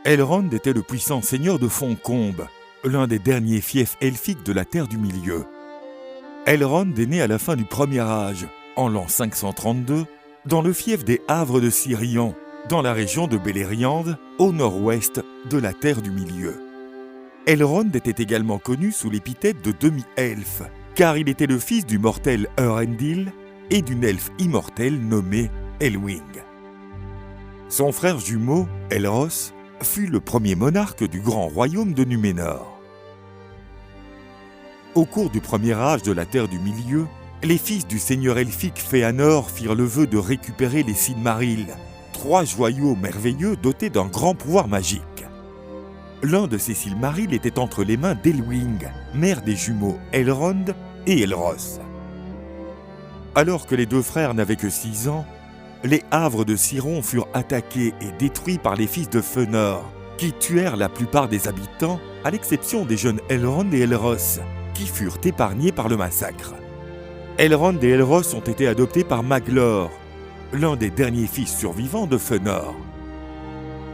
Elrond était le puissant seigneur de Foncombe, l'un des derniers fiefs elfiques de la Terre du Milieu. Elrond est né à la fin du Premier Âge, en l'an 532, dans le fief des Havres de Sirion, dans la région de Beleriand, au nord-ouest de la Terre du Milieu. Elrond était également connu sous l'épithète de demi-elfe, car il était le fils du mortel Eärendil et d'une elfe immortelle nommée Elwing. Son frère jumeau, Elros, fut le premier monarque du grand royaume de Núménor. Au cours du Premier Âge de la Terre du Milieu, les fils du seigneur elfique Fëanor firent le vœu de récupérer les Silmarils, 3 joyaux merveilleux dotés d'un grand pouvoir magique. L'un de ces Silmarils était entre les mains d'Elwing, mère des jumeaux Elrond et Elros. Alors que les 2 frères n'avaient que 6 ans, les Havres de Sirion furent attaqués et détruits par les fils de Fëanor, qui tuèrent la plupart des habitants, à l'exception des jeunes Elrond et Elros, qui furent épargnés par le massacre. Elrond et Elros ont été adoptés par Maglor, l'un des derniers fils survivants de Fëanor.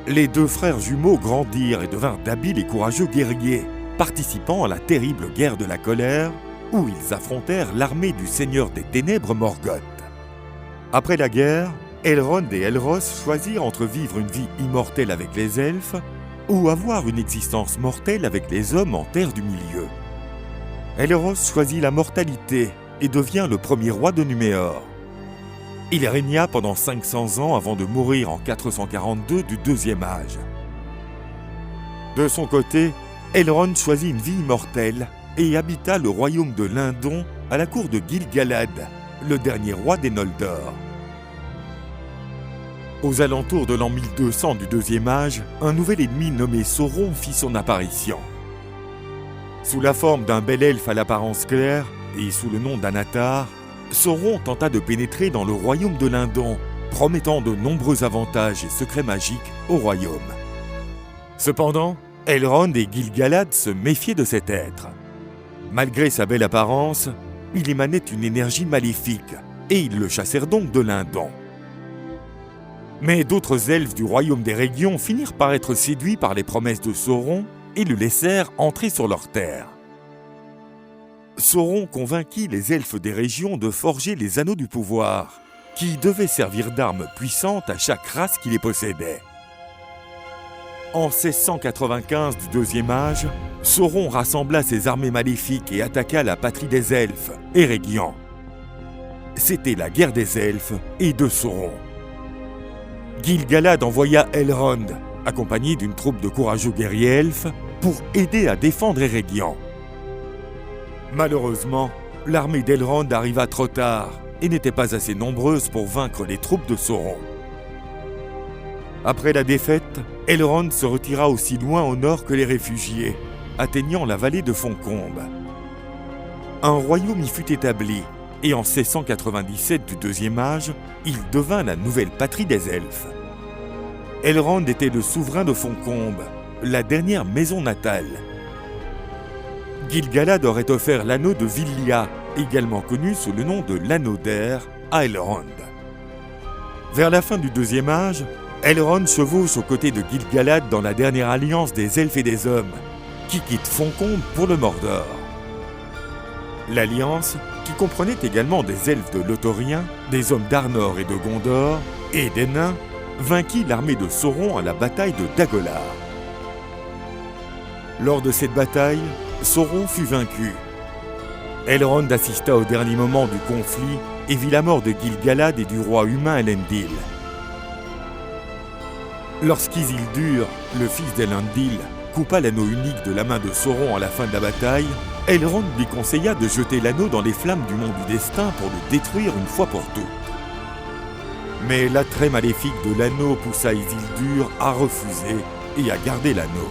Les 2 frères jumeaux grandirent et devinrent d'habiles et courageux guerriers, participant à la terrible guerre de la colère, où ils affrontèrent l'armée du seigneur des ténèbres Morgoth. Après la guerre, Elrond et Elros choisirent entre vivre une vie immortelle avec les elfes ou avoir une existence mortelle avec les hommes en Terre du Milieu. Elros choisit la mortalité et devient le premier roi de Núménor. Il régna pendant 500 ans avant de mourir en 442 du Deuxième Âge. De son côté, Elrond choisit une vie immortelle et habita le royaume de Lindon à la cour de Gil-galad, le dernier roi des Noldor. Aux alentours de l'an 1200 du Deuxième Âge, un nouvel ennemi nommé Sauron fit son apparition. Sous la forme d'un bel elfe à l'apparence claire et sous le nom d'Anatar, Sauron tenta de pénétrer dans le royaume de Lindon, promettant de nombreux avantages et secrets magiques au royaume. Cependant, Elrond et Gil-galad se méfiaient de cet être. Malgré sa belle apparence, il émanait une énergie maléfique, et ils le chassèrent donc de Lindon. Mais d'autres elfes du royaume des régions finirent par être séduits par les promesses de Sauron et le laissèrent entrer sur leur terre. Sauron convainquit les elfes des régions de forger les anneaux du pouvoir, qui devaient servir d'armes puissantes à chaque race qui les possédait. En 1695 du Deuxième Âge, Sauron rassembla ses armées maléfiques et attaqua la patrie des elfes, Eregion. C'était la guerre des elfes et de Sauron. Gil-galad envoya Elrond, accompagné d'une troupe de courageux guerriers elfes, pour aider à défendre Eregion. Malheureusement, l'armée d'Elrond arriva trop tard et n'était pas assez nombreuse pour vaincre les troupes de Sauron. Après la défaite, Elrond se retira aussi loin au nord que les réfugiés, atteignant la vallée de Foncombe. Un royaume y fut établi, et en 1697 du Deuxième Âge, il devint la nouvelle patrie des elfes. Elrond était le souverain de Foncombe, la dernière maison natale. Gil-galad aurait offert l'anneau de Villia, également connu sous le nom de l'anneau d'air, à Elrond. Vers la fin du Deuxième Âge, Elrond chevauche aux côtés de Gil-galad dans la dernière alliance des elfes et des hommes, qui quitte Foncombe pour le Mordor. L'alliance, qui comprenait également des elfes de Lothlórien, des hommes d'Arnor et de Gondor, et des nains, vainquit l'armée de Sauron à la bataille de Dagobah. Lors de cette bataille, Sauron fut vaincu. Elrond assista au dernier moment du conflit et vit la mort de Gil-galad et du roi humain Elendil. Lorsqu'Isildur, le fils d'Elendil, coupa l'anneau unique de la main de Sauron à la fin de la bataille, Elrond lui conseilla de jeter l'anneau dans les flammes du mont du destin pour le détruire une fois pour toutes. Mais l'attrait maléfique de l'anneau poussa Isildur à refuser et à garder l'anneau.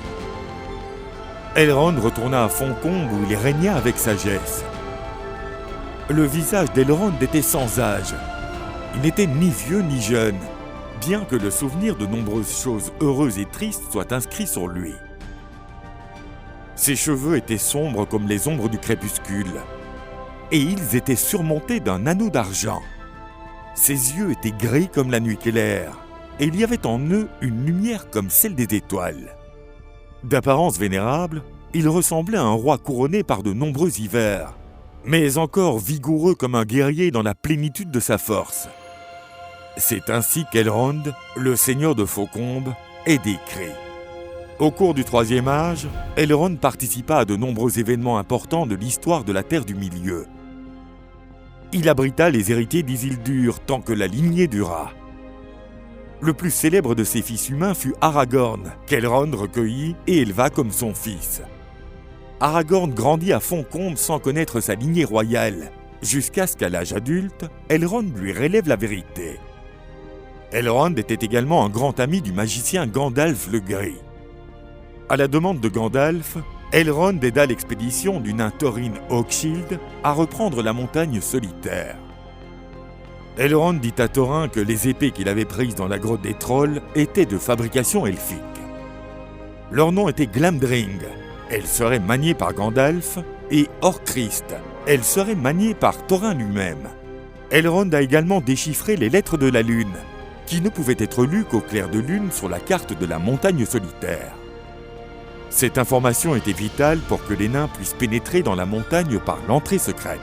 Elrond retourna à Foncombe où il régna avec sagesse. Le visage d'Elrond était sans âge. Il n'était ni vieux ni jeune, bien que le souvenir de nombreuses choses heureuses et tristes soit inscrit sur lui. Ses cheveux étaient sombres comme les ombres du crépuscule, et ils étaient surmontés d'un anneau d'argent. Ses yeux étaient gris comme la nuit claire, et il y avait en eux une lumière comme celle des étoiles. D'apparence vénérable, il ressemblait à un roi couronné par de nombreux hivers, mais encore vigoureux comme un guerrier dans la plénitude de sa force. C'est ainsi qu'Elrond, le seigneur de Faucombe, est décrit. Au cours du Troisième Âge, Elrond participa à de nombreux événements importants de l'histoire de la Terre du Milieu. Il abrita les héritiers d'Isildur tant que la lignée dura. Le plus célèbre de ses fils humains fut Aragorn, qu'Elrond recueillit et éleva comme son fils. Aragorn grandit à Faucombe sans connaître sa lignée royale, jusqu'à ce qu'à l'âge adulte, Elrond lui relève la vérité. Elrond était également un grand ami du magicien Gandalf le Gris. À la demande de Gandalf, Elrond aida l'expédition du nain Thorin Oakeshield à reprendre la montagne solitaire. Elrond dit à Thorin que les épées qu'il avait prises dans la grotte des trolls étaient de fabrication elfique. Leur nom était Glamdring, elles seraient maniées par Gandalf, et Orcrist, elles seraient maniées par Thorin lui-même. Elrond a également déchiffré les lettres de la lune, qui ne pouvaient être lues qu'au clair de lune sur la carte de la montagne solitaire. Cette information était vitale pour que les nains puissent pénétrer dans la montagne par l'entrée secrète.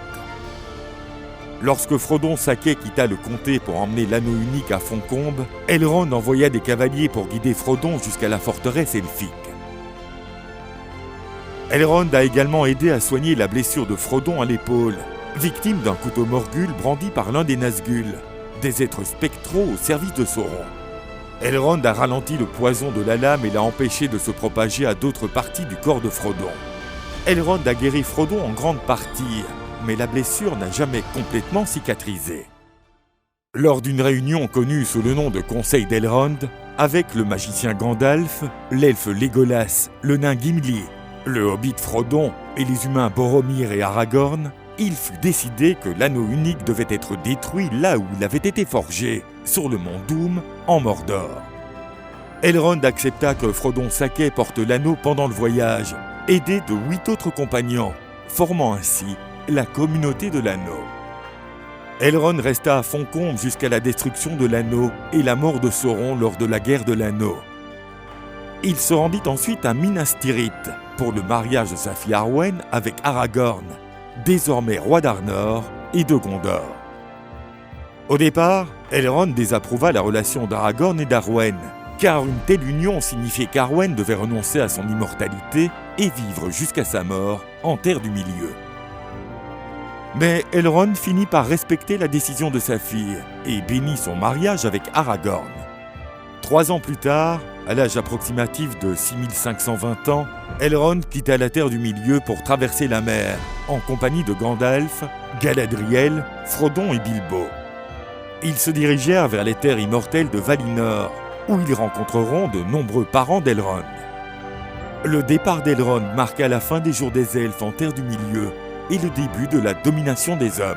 Lorsque Frodon Sakay quitta le comté pour emmener l'anneau unique à Faucombe, Elrond envoya des cavaliers pour guider Frodon jusqu'à la forteresse elfique. Elrond a également aidé à soigner la blessure de Frodon à l'épaule, victime d'un couteau Morgul brandi par l'un des Nazgûl, des êtres spectraux au service de Sauron. Elrond a ralenti le poison de la lame et l'a empêché de se propager à d'autres parties du corps de Frodon. Elrond a guéri Frodon en grande partie, mais la blessure n'a jamais complètement cicatrisé. Lors d'une réunion connue sous le nom de Conseil d'Elrond, avec le magicien Gandalf, l'elfe Legolas, le nain Gimli, le hobbit Frodon et les humains Boromir et Aragorn, il fut décidé que l'anneau unique devait être détruit là où il avait été forgé, sur le mont Doom, en Mordor. Elrond accepta que Frodon Sakay porte l'anneau pendant le voyage, aidé de 8 autres compagnons, formant ainsi la communauté de l'anneau. Elrond resta à Faucombe jusqu'à la destruction de l'anneau et la mort de Sauron lors de la guerre de l'anneau. Il se rendit ensuite à Minas Tirith pour le mariage de sa fille Arwen avec Aragorn, désormais roi d'Arnor et de Gondor. Au départ, Elrond désapprouva la relation d'Aragorn et d'Arwen, car une telle union signifiait qu'Arwen devait renoncer à son immortalité et vivre jusqu'à sa mort en Terre du Milieu. Mais Elrond finit par respecter la décision de sa fille et bénit son mariage avec Aragorn. 3 ans plus tard, à l'âge approximatif de 6520 ans, Elrond quitta la Terre du Milieu pour traverser la mer, en compagnie de Gandalf, Galadriel, Frodon et Bilbo. Ils se dirigèrent vers les terres immortelles de Valinor, où ils rencontreront de nombreux parents d'Elrond. Le départ d'Elrond marqua la fin des jours des elfes en Terre du Milieu et le début de la domination des hommes.